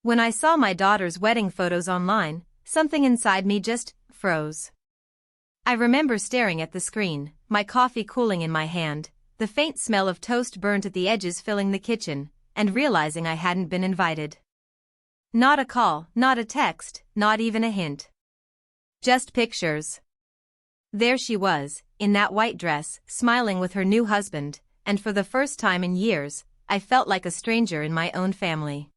When I saw my daughter's wedding photos online, something inside me just froze. I remember staring at the screen, my coffee cooling in my hand, the faint smell of toast burnt at the edges filling the kitchen, and realizing I hadn't been invited. Not a call, not a text, not even a hint. Just pictures. There she was, in that white dress, smiling with her new husband, and for the first time in years, I felt like a stranger in my own family.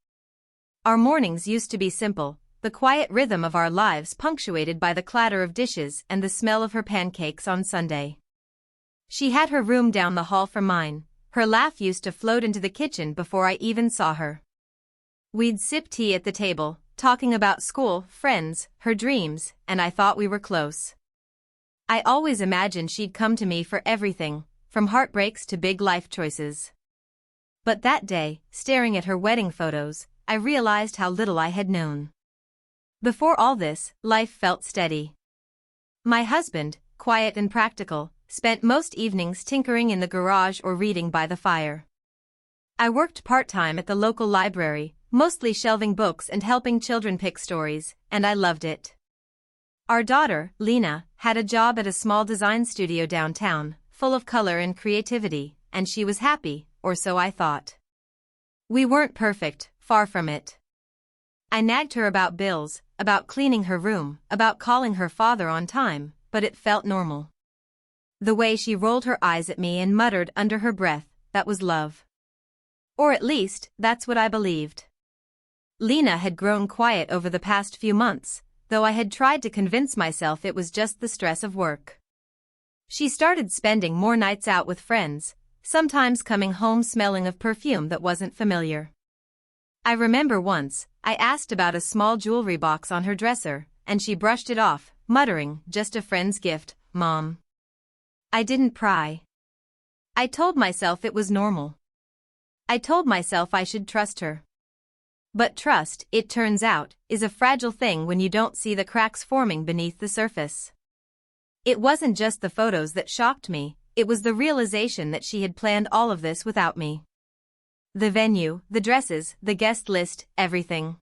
Our mornings used to be simple, the quiet rhythm of our lives punctuated by the clatter of dishes and the smell of her pancakes on Sunday. She had her room down the hall from mine. Her laugh used to float into the kitchen before I even saw her. We'd sip tea at the table, talking about school, friends, her dreams, and I thought we were close. I always imagined she'd come to me for everything, from heartbreaks to big life choices. But that day, staring at her wedding photos, I realized how little I had known. Before all this, life felt steady. My husband, quiet and practical, spent most evenings tinkering in the garage or reading by the fire. I worked part-time at the local library, mostly shelving books and helping children pick stories, and I loved it. Our daughter, Lena, had a job at a small design studio downtown, full of color and creativity, and she was happy, or so I thought. We weren't perfect, far from it. I nagged her about bills, about cleaning her room, about calling her father on time, but it felt normal. The way she rolled her eyes at me and muttered under her breath, that was love. Or at least, that's what I believed. Lena had grown quiet over the past few months, though I had tried to convince myself it was just the stress of work. She started spending more nights out with friends, sometimes coming home smelling of perfume that wasn't familiar. I remember once, I asked about a small jewelry box on her dresser, and she brushed it off, muttering, "Just a friend's gift, Mom." I didn't pry. I told myself it was normal. I told myself I should trust her. But trust, it turns out, is a fragile thing when you don't see the cracks forming beneath the surface. It wasn't just the photos that shocked me, it was the realization that she had planned all of this without me. The venue, the dresses, the guest list, everything.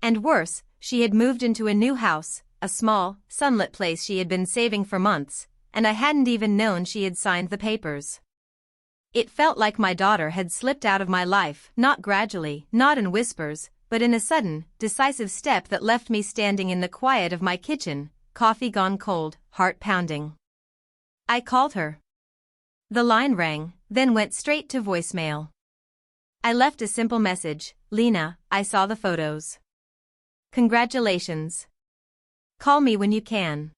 And worse, she had moved into a new house, a small, sunlit place she had been saving for months, and I hadn't even known she had signed the papers. It felt like my daughter had slipped out of my life, not gradually, not in whispers, but in a sudden, decisive step that left me standing in the quiet of my kitchen, coffee gone cold, heart pounding. I called her. The line rang, then went straight to voicemail. I left a simple message, "Lena, I saw the photos. Congratulations. Call me when you can."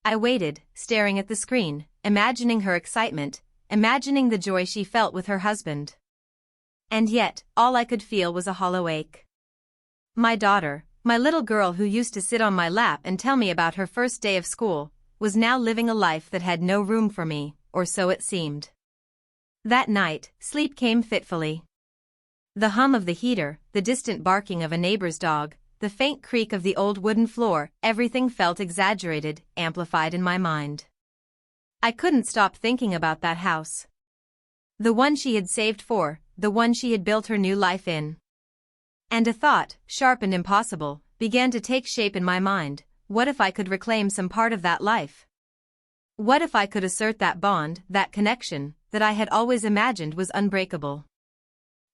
I waited, staring at the screen, imagining her excitement, imagining the joy she felt with her husband. And yet, all I could feel was a hollow ache. My daughter, my little girl who used to sit on my lap and tell me about her first day of school, was now living a life that had no room for me, or so it seemed. That night, sleep came fitfully. The hum of the heater, the distant barking of a neighbor's dog, the faint creak of the old wooden floor, everything felt exaggerated, amplified in my mind. I couldn't stop thinking about that house. The one she had saved for, the one she had built her new life in. And a thought, sharp and impossible, began to take shape in my mind. What if I could reclaim some part of that life? What if I could assert that bond, that connection, that I had always imagined was unbreakable?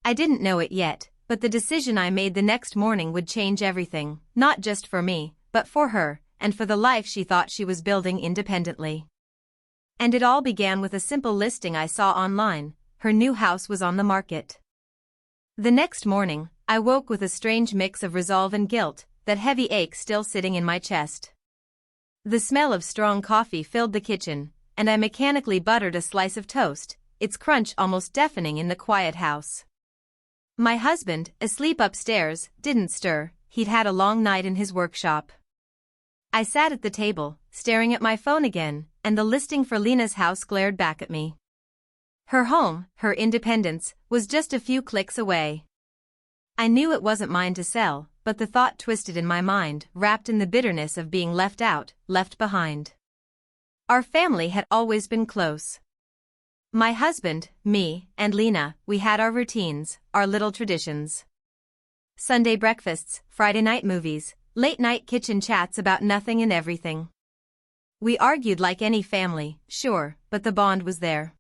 I didn't know it yet, but the decision I made the next morning would change everything, not just for me, but for her, and for the life she thought she was building independently. And it all began with a simple listing I saw online. Her new house was on the market. The next morning, I woke with a strange mix of resolve and guilt, that heavy ache still sitting in my chest. The smell of strong coffee filled the kitchen, and I mechanically buttered a slice of toast, its crunch almost deafening in the quiet house. My husband, asleep upstairs, didn't stir. He'd had a long night in his workshop. I sat at the table, staring at my phone again, and the listing for Lena's house glared back at me. Her home, her independence, was just a few clicks away. I knew it wasn't mine to sell, but the thought twisted in my mind, wrapped in the bitterness of being left out, left behind. Our family had always been close. My husband, me, and Lena, we had our routines, our little traditions. Sunday breakfasts, Friday night movies, late-night kitchen chats about nothing and everything. We argued like any family, sure, but the bond was there.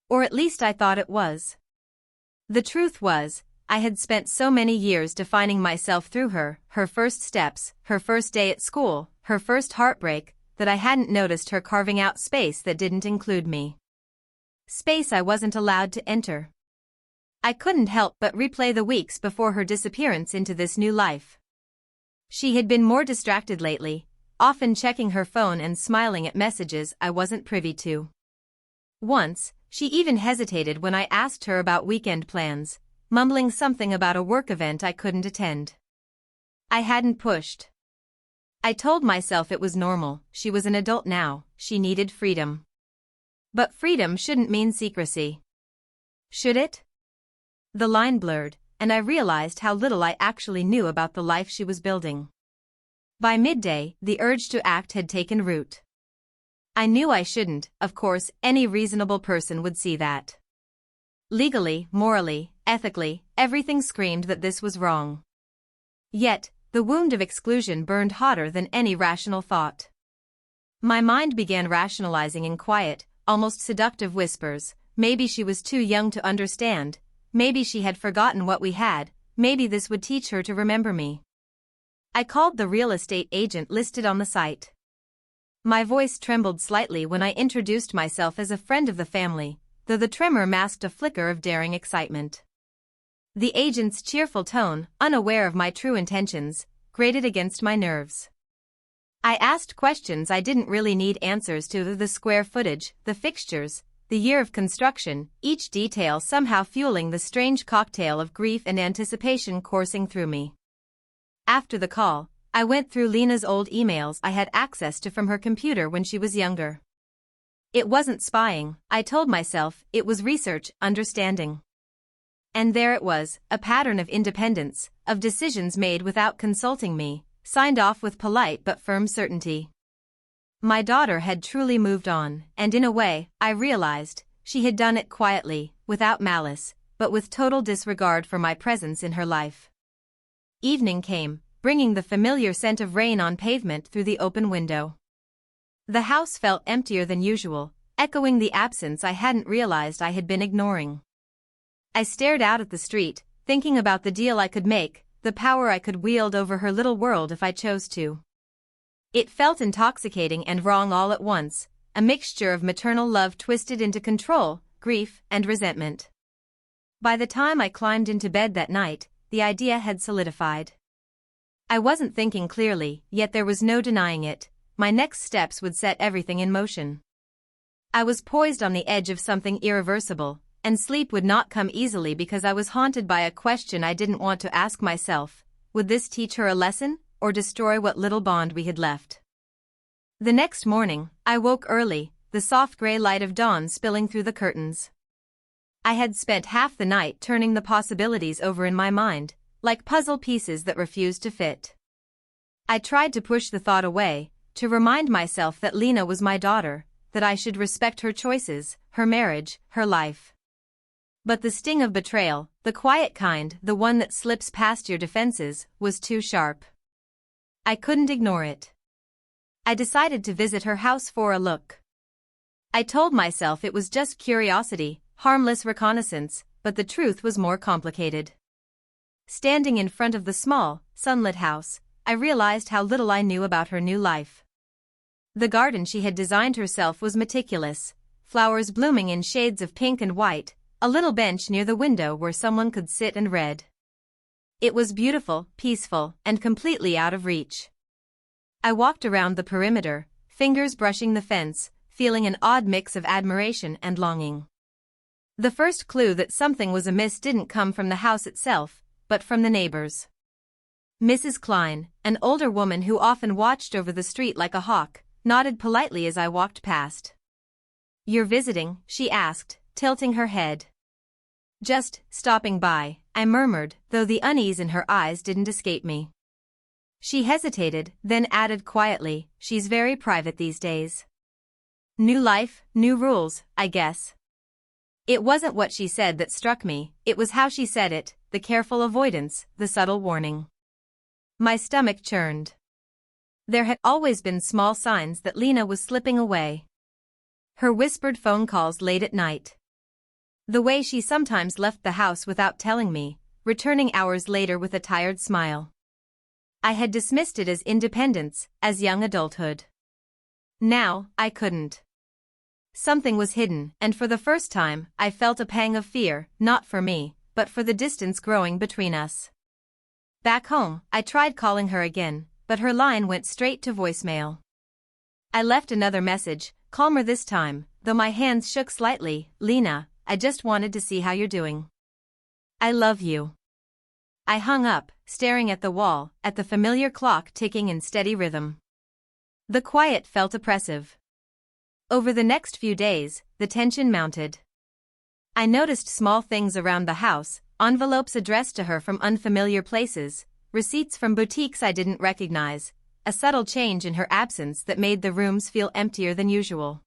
Or at least I thought it was. The truth was, I had spent so many years defining myself through her, her first steps, her first day at school, her first heartbreak, that I hadn't noticed her carving out space that didn't include me. Space I wasn't allowed to enter. I couldn't help but replay the weeks before her disappearance into this new life. She had been more distracted lately, often checking her phone and smiling at messages I wasn't privy to. Once, she even hesitated when I asked her about weekend plans, mumbling something about a work event I couldn't attend. I hadn't pushed. I told myself it was normal, she was an adult now, she needed freedom. But freedom shouldn't mean secrecy. Should it? The line blurred, and I realized how little I actually knew about the life she was building. By midday, the urge to act had taken root. I knew I shouldn't, of course, any reasonable person would see that. Legally, morally, ethically, everything screamed that this was wrong. Yet, the wound of exclusion burned hotter than any rational thought. My mind began rationalizing in quiet, almost seductive whispers. Maybe she was too young to understand, maybe she had forgotten what we had, maybe this would teach her to remember me. I called the real estate agent listed on the site. My voice trembled slightly when I introduced myself as a friend of the family, though the tremor masked a flicker of daring excitement. The agent's cheerful tone, unaware of my true intentions, grated against my nerves. I asked questions I didn't really need answers to: the square footage, the fixtures, the year of construction, each detail somehow fueling the strange cocktail of grief and anticipation coursing through me. After the call, I went through Lena's old emails I had access to from her computer when she was younger. It wasn't spying, I told myself, it was research, understanding. And there it was, a pattern of independence, of decisions made without consulting me, signed off with polite but firm certainty. My daughter had truly moved on, and in a way, I realized, she had done it quietly, without malice, but with total disregard for my presence in her life. Evening came, bringing the familiar scent of rain on pavement through the open window. The house felt emptier than usual, echoing the absence I hadn't realized I had been ignoring. I stared out at the street, thinking about the deal I could make, the power I could wield over her little world if I chose to. It felt intoxicating and wrong all at once, a mixture of maternal love twisted into control, grief, and resentment. By the time I climbed into bed that night, the idea had solidified. I wasn't thinking clearly, yet there was no denying it. My next steps would set everything in motion. I was poised on the edge of something irreversible, and sleep would not come easily because I was haunted by a question I didn't want to ask myself: would this teach her a lesson, or destroy what little bond we had left? The next morning, I woke early, the soft gray light of dawn spilling through the curtains. I had spent half the night turning the possibilities over in my mind, like puzzle pieces that refused to fit. I tried to push the thought away, to remind myself that Lena was my daughter, that I should respect her choices, her marriage, her life. But the sting of betrayal, the quiet kind, the one that slips past your defenses, was too sharp. I couldn't ignore it. I decided to visit her house for a look. I told myself it was just curiosity, harmless reconnaissance, but the truth was more complicated. Standing in front of the small, sunlit house, I realized how little I knew about her new life. The garden she had designed herself was meticulous, flowers blooming in shades of pink and white, a little bench near the window where someone could sit and read. It was beautiful, peaceful, and completely out of reach. I walked around the perimeter, fingers brushing the fence, feeling an odd mix of admiration and longing. The first clue that something was amiss didn't come from the house itself, but from the neighbors. Mrs. Klein, an older woman who often watched over the street like a hawk, nodded politely as I walked past. "You're visiting?" she asked, tilting her head. "Just stopping by," I murmured, though the unease in her eyes didn't escape me. She hesitated, then added quietly, "She's very private these days. New life, new rules, I guess." It wasn't what she said that struck me, it was how she said it, the careful avoidance, the subtle warning. My stomach churned. There had always been small signs that Lena was slipping away. Her whispered phone calls late at night. The way she sometimes left the house without telling me, returning hours later with a tired smile. I had dismissed it as independence, as young adulthood. Now, I couldn't. Something was hidden, and for the first time, I felt a pang of fear, not for me, but for the distance growing between us. Back home, I tried calling her again, but her line went straight to voicemail. I left another message, calmer this time, though my hands shook slightly. Lena, I just wanted to see how you're doing. I love you. I hung up, staring at the wall, at the familiar clock ticking in steady rhythm. The quiet felt oppressive. Over the next few days, the tension mounted. I noticed small things around the house, envelopes addressed to her from unfamiliar places, receipts from boutiques I didn't recognize, a subtle change in her absence that made the rooms feel emptier than usual.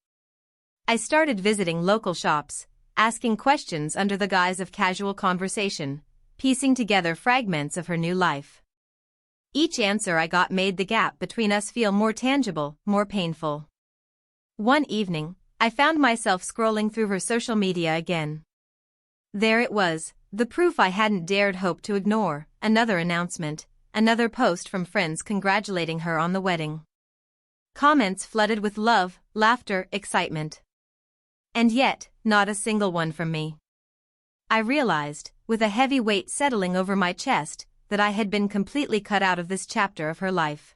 I started visiting local shops, asking questions under the guise of casual conversation, piecing together fragments of her new life. Each answer I got made the gap between us feel more tangible, more painful. One evening, I found myself scrolling through her social media again. There it was, the proof I hadn't dared hope to ignore, another announcement, another post from friends congratulating her on the wedding. Comments flooded with love, laughter, excitement. And yet, not a single one from me. I realized, with a heavy weight settling over my chest, that I had been completely cut out of this chapter of her life.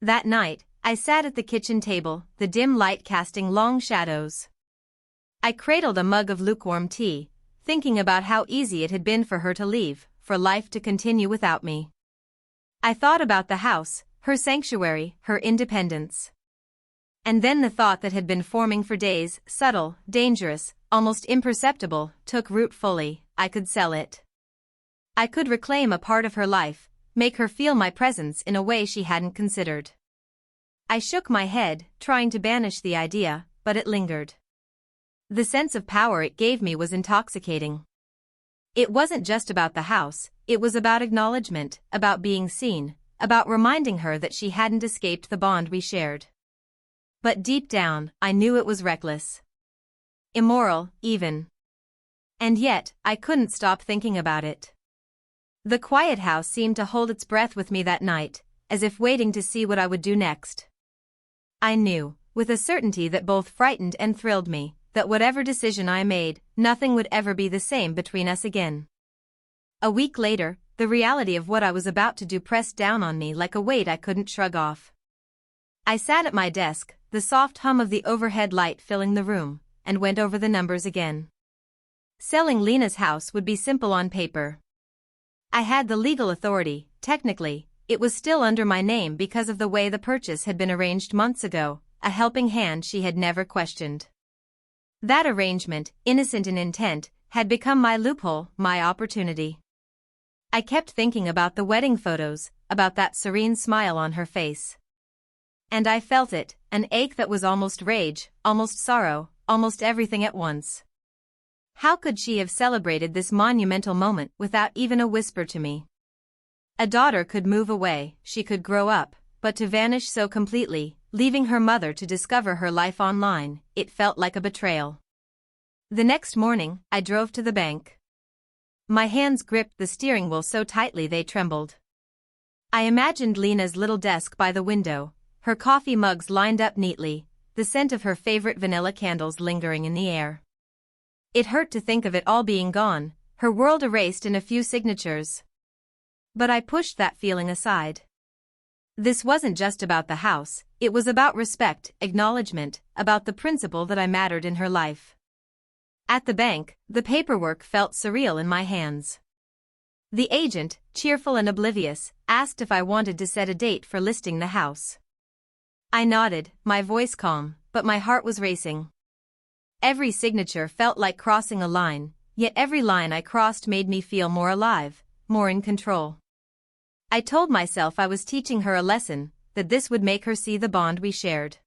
That night, I sat at the kitchen table, the dim light casting long shadows. I cradled a mug of lukewarm tea, thinking about how easy it had been for her to leave, for life to continue without me. I thought about the house, her sanctuary, her independence. And then the thought that had been forming for days, subtle, dangerous, almost imperceptible, took root fully. I could sell it. I could reclaim a part of her life, make her feel my presence in a way she hadn't considered. I shook my head, trying to banish the idea, but it lingered. The sense of power it gave me was intoxicating. It wasn't just about the house, it was about acknowledgement, about being seen, about reminding her that she hadn't escaped the bond we shared. But deep down, I knew it was reckless. Immoral, even. And yet, I couldn't stop thinking about it. The quiet house seemed to hold its breath with me that night, as if waiting to see what I would do next. I knew, with a certainty that both frightened and thrilled me, that whatever decision I made, nothing would ever be the same between us again. A week later, the reality of what I was about to do pressed down on me like a weight I couldn't shrug off. I sat at my desk, the soft hum of the overhead light filling the room, and went over the numbers again. Selling Lena's house would be simple on paper. I had the legal authority, technically. It was still under my name because of the way the purchase had been arranged months ago, a helping hand she had never questioned. That arrangement, innocent in intent, had become my loophole, my opportunity. I kept thinking about the wedding photos, about that serene smile on her face. And I felt it, an ache that was almost rage, almost sorrow, almost everything at once. How could she have celebrated this monumental moment without even a whisper to me? A daughter could move away, she could grow up, but to vanish so completely, leaving her mother to discover her life online, it felt like a betrayal. The next morning, I drove to the bank. My hands gripped the steering wheel so tightly they trembled. I imagined Lena's little desk by the window, her coffee mugs lined up neatly, the scent of her favorite vanilla candles lingering in the air. It hurt to think of it all being gone, her world erased in a few signatures. But I pushed that feeling aside. This wasn't just about the house, it was about respect, acknowledgement, about the principle that I mattered in her life. At the bank, the paperwork felt surreal in my hands. The agent, cheerful and oblivious, asked if I wanted to set a date for listing the house. I nodded, my voice calm, but my heart was racing. Every signature felt like crossing a line, yet every line I crossed made me feel more alive, more in control. I told myself I was teaching her a lesson, that this would make her see the bond we shared.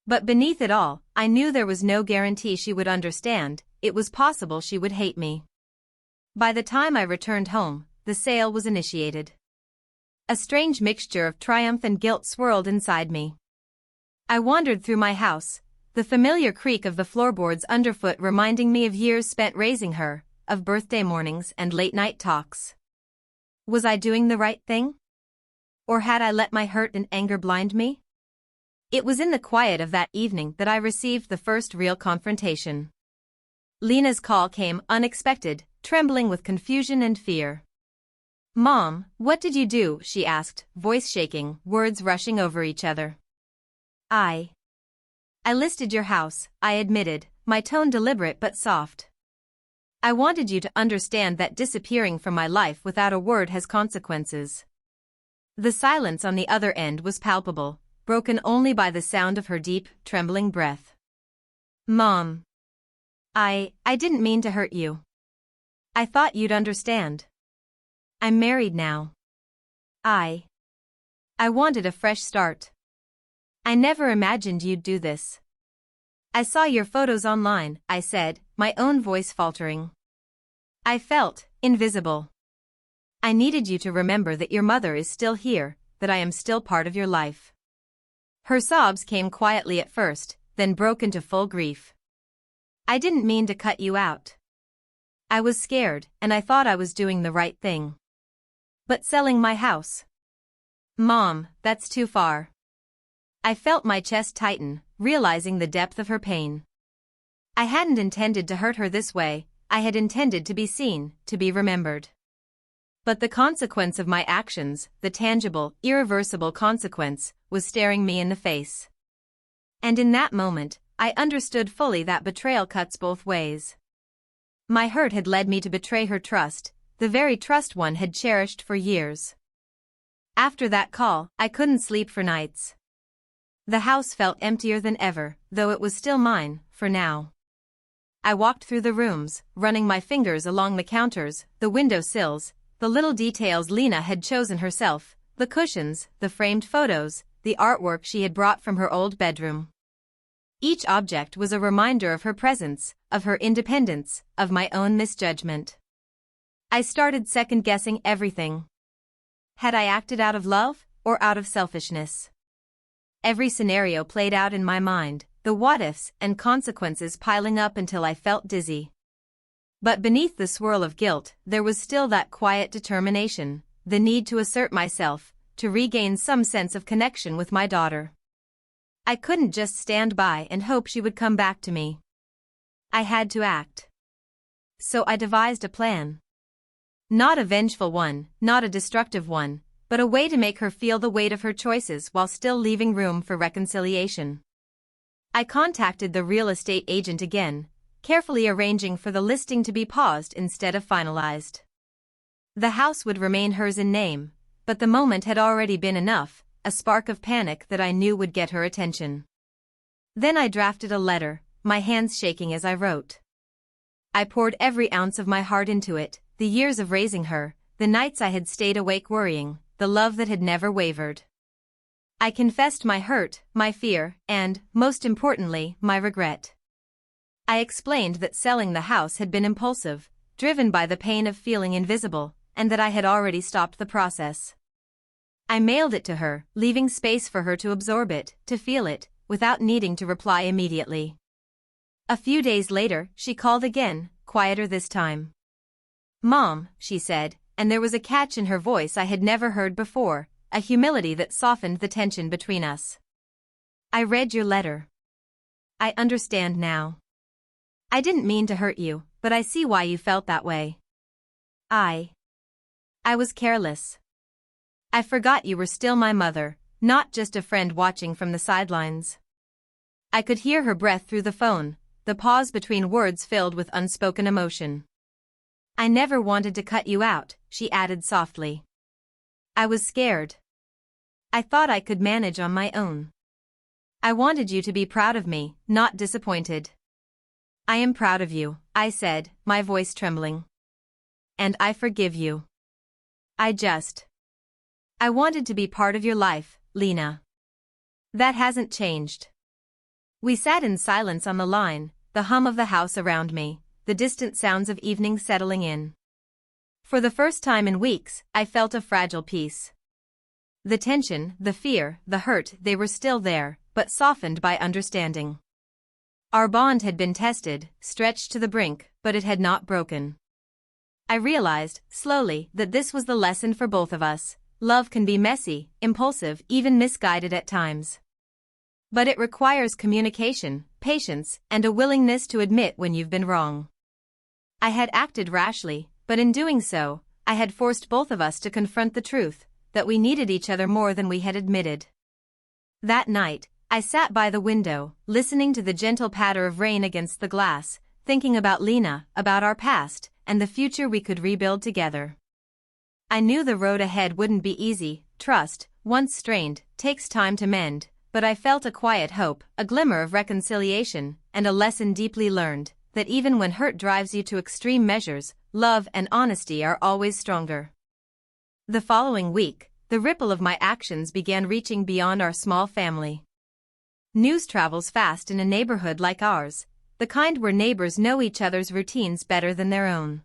But beneath it all, I knew there was no guarantee she would understand. it was possible she would hate me. By the time I returned home, the sale was initiated. A strange mixture of triumph and guilt swirled inside me. I wandered through my house, the familiar creak of the floorboards underfoot reminding me of years spent raising her, of birthday mornings and late-night talks. Was I doing the right thing? Or had I let my hurt and anger blind me? It was in the quiet of that evening that I received the first real confrontation. Lena's call came unexpected, trembling with confusion and fear. "Mom, what did you do?" she asked, voice shaking, words rushing over each other. I listed your house," I admitted, my tone deliberate but soft. "I wanted you to understand that disappearing from my life without a word has consequences." The silence on the other end was palpable, broken only by the sound of her deep, trembling breath. "Mom. I didn't mean to hurt you. I thought you'd understand. I'm married now. I wanted a fresh start. I never imagined you'd do this." "I saw your photos online," I said, my own voice faltering. "I felt invisible. I needed you to remember that your mother is still here, that I am still part of your life." Her sobs came quietly at first, then broke into full grief. "I didn't mean to cut you out. I was scared, and I thought I was doing the right thing. But selling my house? Mom, that's too far." I felt my chest tighten, realizing the depth of her pain. I hadn't intended to hurt her this way, I had intended to be seen, to be remembered. But the consequence of my actions, the tangible, irreversible consequence, was staring me in the face. And in that moment, I understood fully that betrayal cuts both ways. My hurt had led me to betray her trust, the very trust one had cherished for years. After that call, I couldn't sleep for nights. The house felt emptier than ever, though it was still mine, for now. I walked through the rooms, running my fingers along the counters, the window sills, the little details Lena had chosen herself, the cushions, the framed photos, the artwork she had brought from her old bedroom. Each object was a reminder of her presence, of her independence, of my own misjudgment. I started second-guessing everything. Had I acted out of love, or out of selfishness? Every scenario played out in my mind, the what-ifs and consequences piling up until I felt dizzy. But beneath the swirl of guilt, there was still that quiet determination, the need to assert myself, to regain some sense of connection with my daughter. I couldn't just stand by and hope she would come back to me. I had to act. So I devised a plan. Not a vengeful one, not a destructive one, but a way to make her feel the weight of her choices while still leaving room for reconciliation. I contacted the real estate agent again, carefully arranging for the listing to be paused instead of finalized. The house would remain hers in name, but the moment had already been enough, a spark of panic that I knew would get her attention. Then I drafted a letter, my hands shaking as I wrote. I poured every ounce of my heart into it, the years of raising her, the nights I had stayed awake worrying, the love that had never wavered. I confessed my hurt, my fear, and, most importantly, my regret. I explained that selling the house had been impulsive, driven by the pain of feeling invisible, and that I had already stopped the process. I mailed it to her, leaving space for her to absorb it, to feel it, without needing to reply immediately. A few days later, she called again, quieter this time. "Mom," she said, and there was a catch in her voice I had never heard before, a humility that softened the tension between us. "I read your letter. I understand now. I didn't mean to hurt you, but I see why you felt that way. I was careless. I forgot you were still my mother, not just a friend watching from the sidelines." I could hear her breath through the phone, the pause between words filled with unspoken emotion. "I never wanted to cut you out," she added softly. "I was scared. I thought I could manage on my own. I wanted you to be proud of me, not disappointed." "I am proud of you," I said, my voice trembling. "And I forgive you. I wanted to be part of your life, Lena. That hasn't changed." We sat in silence on the line, the hum of the house around me, the distant sounds of evening settling in. For the first time in weeks, I felt a fragile peace. The tension, the fear, the hurt, they were still there, but softened by understanding. Our bond had been tested, stretched to the brink, but it had not broken. I realized, slowly, that this was the lesson for both of us. Love can be messy, impulsive, even misguided at times. But it requires communication, patience, and a willingness to admit when you've been wrong. I had acted rashly, but in doing so, I had forced both of us to confront the truth, that we needed each other more than we had admitted. That night, I sat by the window, listening to the gentle patter of rain against the glass, thinking about Lena, about our past, and the future we could rebuild together. I knew the road ahead wouldn't be easy. Trust, once strained, takes time to mend, but I felt a quiet hope, a glimmer of reconciliation, and a lesson deeply learned, that even when hurt drives you to extreme measures, love and honesty are always stronger. The following week, the ripple of my actions began reaching beyond our small family. News travels fast in a neighborhood like ours, the kind where neighbors know each other's routines better than their own.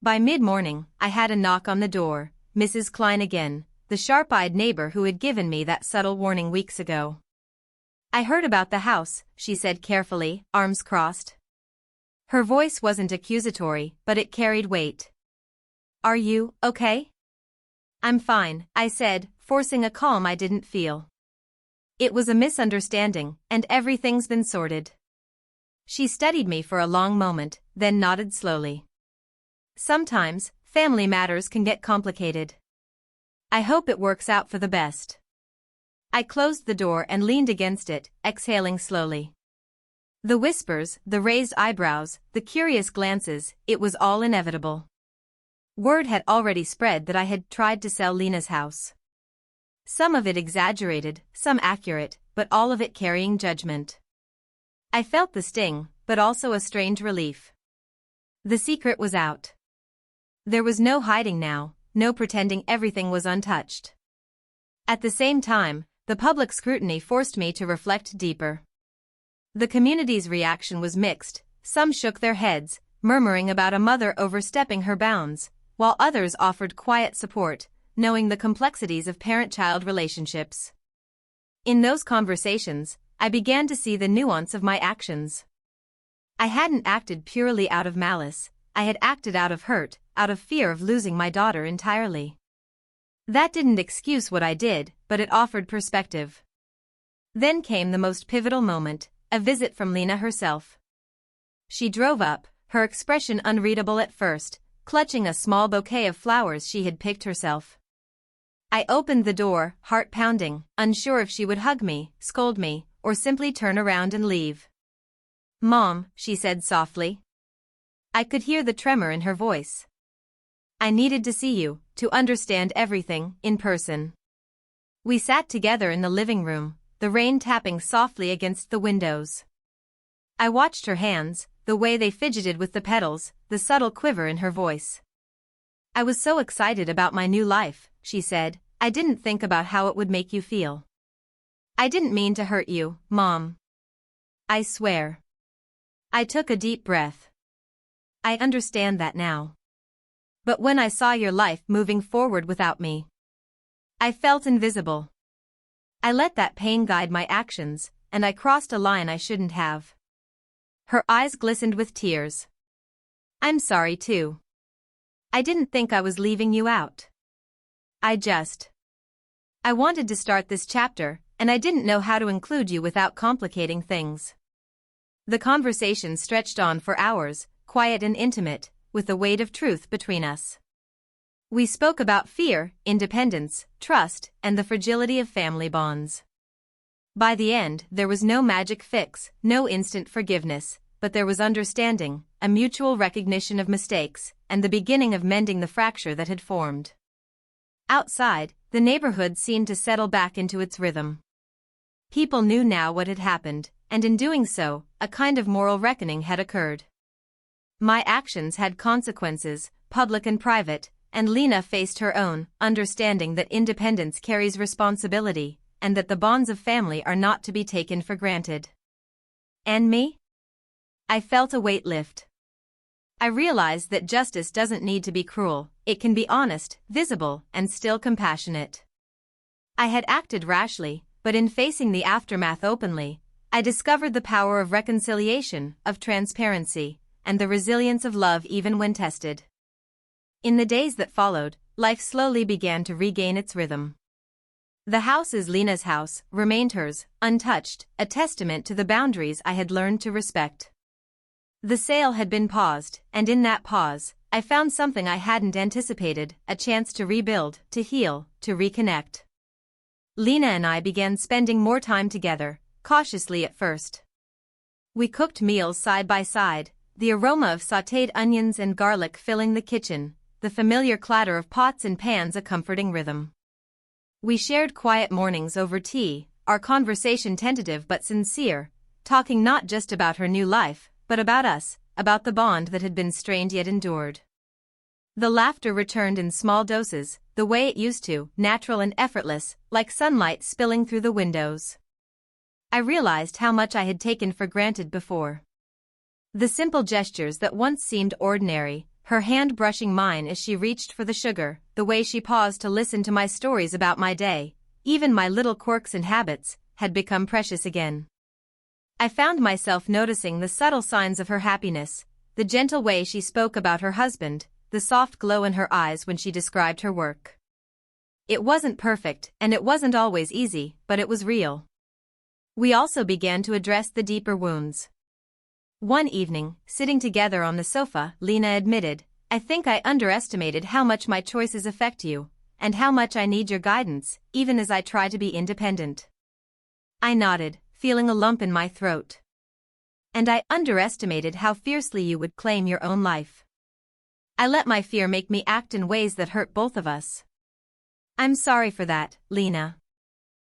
By mid-morning, I had a knock on the door, Mrs. Klein again, the sharp-eyed neighbor who had given me that subtle warning weeks ago. "I heard about the house," she said carefully, arms crossed. Her voice wasn't accusatory, but it carried weight. "Are you okay?" "I'm fine," I said, forcing a calm I didn't feel. "It was a misunderstanding, and everything's been sorted." She studied me for a long moment, then nodded slowly. "Sometimes, family matters can get complicated. I hope it works out for the best." I closed the door and leaned against it, exhaling slowly. The whispers, the raised eyebrows, the curious glances, it was all inevitable. Word had already spread that I had tried to sell Lena's house. Some of it exaggerated, some accurate, but all of it carrying judgment. I felt the sting, but also a strange relief. The secret was out. There was no hiding now, no pretending everything was untouched. At the same time, the public scrutiny forced me to reflect deeper. The community's reaction was mixed. Some shook their heads, murmuring about a mother overstepping her bounds, while others offered quiet support, knowing the complexities of parent-child relationships. In those conversations, I began to see the nuance of my actions. I hadn't acted purely out of malice, I had acted out of hurt, out of fear of losing my daughter entirely. That didn't excuse what I did, but it offered perspective. Then came the most pivotal moment, a visit from Lena herself. She drove up, her expression unreadable at first, clutching a small bouquet of flowers she had picked herself. I opened the door, heart pounding, unsure if she would hug me, scold me, or simply turn around and leave. "Mom," she said softly. I could hear the tremor in her voice. "I needed to see you, to understand everything, in person." We sat together in the living room, the rain tapping softly against the windows. I watched her hands, the way they fidgeted with the petals, the subtle quiver in her voice. "I was so excited about my new life," she said, "I didn't think about how it would make you feel. I didn't mean to hurt you, Mom. I swear." I took a deep breath. "I understand that now. But when I saw your life moving forward without me, I felt invisible. I let that pain guide my actions, and I crossed a line I shouldn't have." Her eyes glistened with tears. "I'm sorry too. I didn't think I was leaving you out. I wanted to start this chapter, and I didn't know how to include you without complicating things." The conversation stretched on for hours, quiet and intimate, with the weight of truth between us. We spoke about fear, independence, trust, and the fragility of family bonds. By the end, there was no magic fix, no instant forgiveness, but there was understanding, a mutual recognition of mistakes, and the beginning of mending the fracture that had formed. Outside, the neighborhood seemed to settle back into its rhythm. People knew now what had happened, and in doing so, a kind of moral reckoning had occurred. My actions had consequences, public and private, and Lena faced her own, understanding that independence carries responsibility, and that the bonds of family are not to be taken for granted. And me? I felt a weight lift. I realized that justice doesn't need to be cruel, it can be honest, visible, and still compassionate. I had acted rashly, but in facing the aftermath openly, I discovered the power of reconciliation, of transparency, and the resilience of love even when tested. In the days that followed, life slowly began to regain its rhythm. The house is Lena's house, remained hers, untouched, a testament to the boundaries I had learned to respect. The sale had been paused, and in that pause, I found something I hadn't anticipated, a chance to rebuild, to heal, to reconnect. Lena and I began spending more time together, cautiously at first. We cooked meals side by side, the aroma of sautéed onions and garlic filling the kitchen, the familiar clatter of pots and pans a comforting rhythm. We shared quiet mornings over tea, our conversation tentative but sincere, talking not just about her new life, but about us, about the bond that had been strained yet endured. The laughter returned in small doses, the way it used to, natural and effortless, like sunlight spilling through the windows. I realized how much I had taken for granted before. The simple gestures that once seemed ordinary, her hand brushing mine as she reached for the sugar, the way she paused to listen to my stories about my day, even my little quirks and habits, had become precious again. I found myself noticing the subtle signs of her happiness, the gentle way she spoke about her husband, the soft glow in her eyes when she described her work. It wasn't perfect, and it wasn't always easy, but it was real. We also began to address the deeper wounds. One evening, sitting together on the sofa, Lena admitted, "I think I underestimated how much my choices affect you, and how much I need your guidance, even as I try to be independent." I nodded, feeling a lump in my throat. "And I underestimated how fiercely you would claim your own life. I let my fear make me act in ways that hurt both of us." "I'm sorry for that, Lena."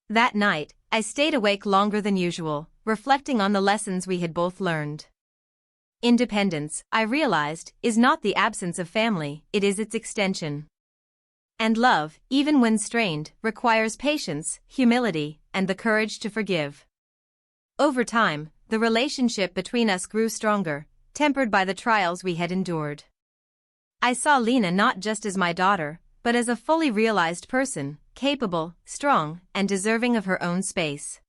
That night, I stayed awake longer than usual, reflecting on the lessons we had both learned. Independence, I realized, is not the absence of family, it is its extension. And love, even when strained, requires patience, humility, and the courage to forgive. Over time, the relationship between us grew stronger, tempered by the trials we had endured. I saw Lena not just as my daughter, but as a fully realized person, capable, strong, and deserving of her own space.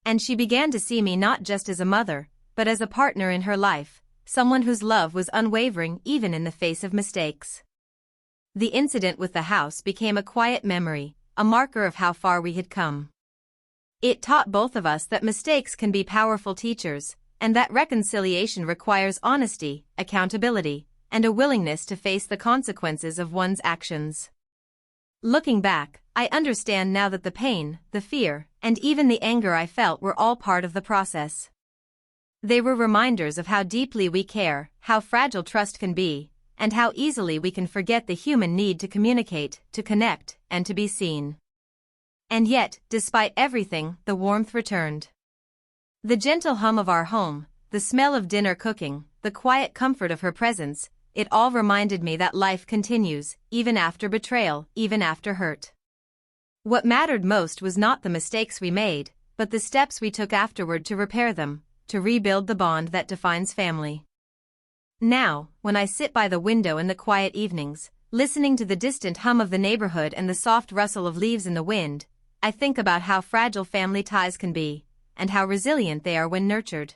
And she began to see me not just as a mother, but as a partner in her life, someone whose love was unwavering even in the face of mistakes. The incident with the house became a quiet memory, a marker of how far we had come. It taught both of us that mistakes can be powerful teachers, and that reconciliation requires honesty, accountability, and a willingness to face the consequences of one's actions. Looking back, I understand now that the pain, the fear, and even the anger I felt were all part of the process. They were reminders of how deeply we care, how fragile trust can be, and how easily we can forget the human need to communicate, to connect, and to be seen. And yet, despite everything, the warmth returned. The gentle hum of our home, the smell of dinner cooking, the quiet comfort of her presence, it all reminded me that life continues, even after betrayal, even after hurt. What mattered most was not the mistakes we made, but the steps we took afterward to repair them, to rebuild the bond that defines family. Now, when I sit by the window in the quiet evenings, listening to the distant hum of the neighborhood and the soft rustle of leaves in the wind, I think about how fragile family ties can be, and how resilient they are when nurtured.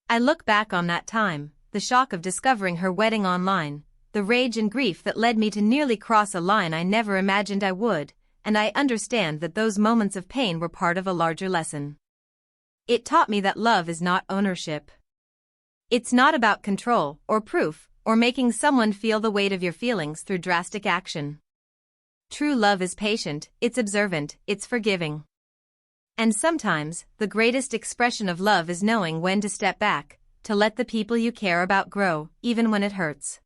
I look back on that time, the shock of discovering her wedding online, the rage and grief that led me to nearly cross a line I never imagined I would, and I understand that those moments of pain were part of a larger lesson. It taught me that love is not ownership. It's not about control, or proof, or making someone feel the weight of your feelings through drastic action. True love is patient, it's observant, it's forgiving. And sometimes, the greatest expression of love is knowing when to step back, to let the people you care about grow, even when it hurts.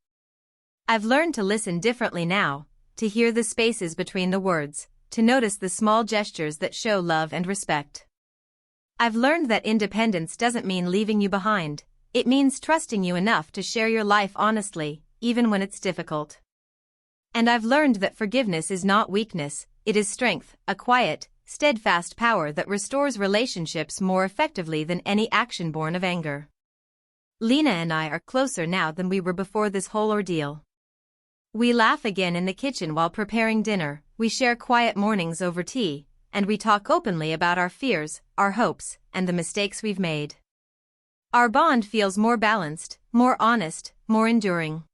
I've learned to listen differently now, to hear the spaces between the words, to notice the small gestures that show love and respect. I've learned that independence doesn't mean leaving you behind, it means trusting you enough to share your life honestly, even when it's difficult. And I've learned that forgiveness is not weakness, it is strength, a quiet, steadfast power that restores relationships more effectively than any action born of anger. Lena and I are closer now than we were before this whole ordeal. We laugh again in the kitchen while preparing dinner, we share quiet mornings over tea, and we talk openly about our fears, our hopes, and the mistakes we've made. Our bond feels more balanced, more honest, more enduring.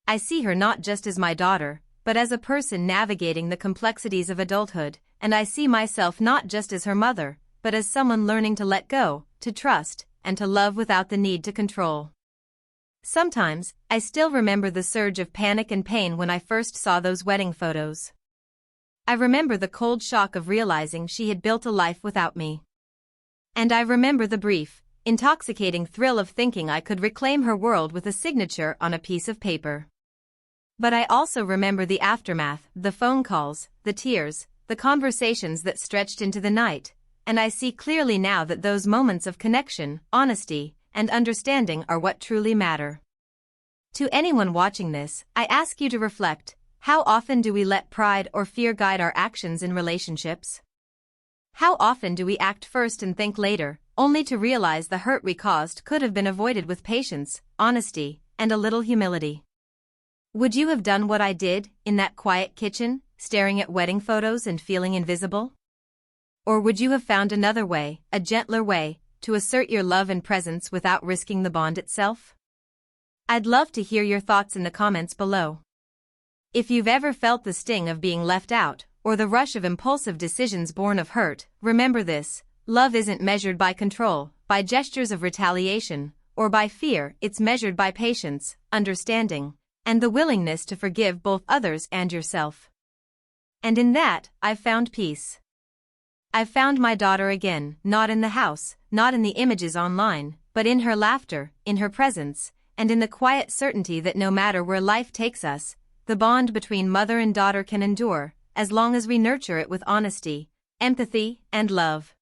I see her not just as my daughter, but as a person navigating the complexities of adulthood, and I see myself not just as her mother, but as someone learning to let go, to trust, and to love without the need to control. Sometimes, I still remember the surge of panic and pain when I first saw those wedding photos. I remember the cold shock of realizing she had built a life without me. And I remember the brief, intoxicating thrill of thinking I could reclaim her world with a signature on a piece of paper. But I also remember the aftermath, the phone calls, the tears, the conversations that stretched into the night, and I see clearly now that those moments of connection, honesty, and understanding are what truly matter. To anyone watching this, I ask you to reflect, how often do we let pride or fear guide our actions in relationships? How often do we act first and think later, only to realize the hurt we caused could have been avoided with patience, honesty, and a little humility? Would you have done what I did, in that quiet kitchen, staring at wedding photos and feeling invisible? Or would you have found another way, a gentler way, to assert your love and presence without risking the bond itself? I'd love to hear your thoughts in the comments below. If you've ever felt the sting of being left out, or the rush of impulsive decisions born of hurt, remember this: love isn't measured by control, by gestures of retaliation, or by fear. It's measured by patience, understanding, and the willingness to forgive both others and yourself. And in that, I've found peace. I've found my daughter again, not in the house, not in the images online, but in her laughter, in her presence, and in the quiet certainty that no matter where life takes us, the bond between mother and daughter can endure, as long as we nurture it with honesty, empathy, and love.